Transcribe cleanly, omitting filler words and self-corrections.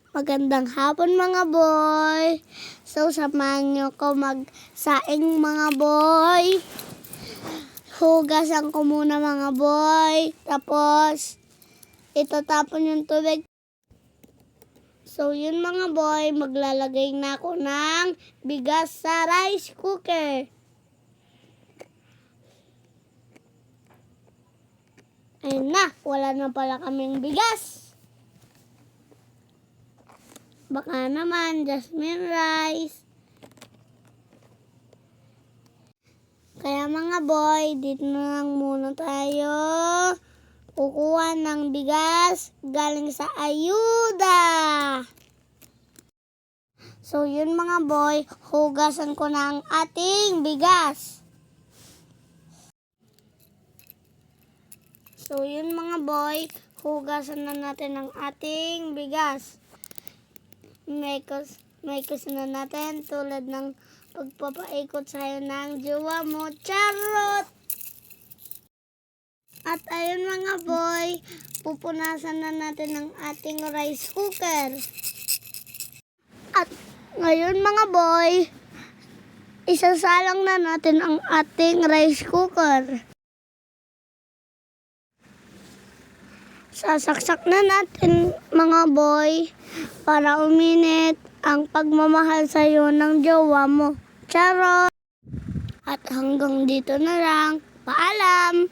Magandang hapon mga boy. So samahan nyo ko magsaing mga boy. Hugasan ko muna mga boy. Tapos itatapon yung tubig. So yun mga boy, maglalagay na ako ng bigas sa rice cooker. Ayun na, wala na pala kaming bigas. Baka naman, jasmine rice. Kaya mga boy, dito na lang muna tayo kukuha ng bigas galing sa ayuda. So yun mga boy, hugasan ko na ang ating bigas. So yun mga boy, hugasan na natin ang ating bigas. May na natin tulad ng pagpapaikot sa'yo ng jowa mo. Charot! At ayun mga boy, pupunasan na natin ang ating rice cooker. At ngayon mga boy, isasalang na natin ang ating rice cooker. Sasaksak na natin mga boy para uminit ang pagmamahal sa'yo ng jowa mo. Charot! At hanggang dito na lang. Paalam!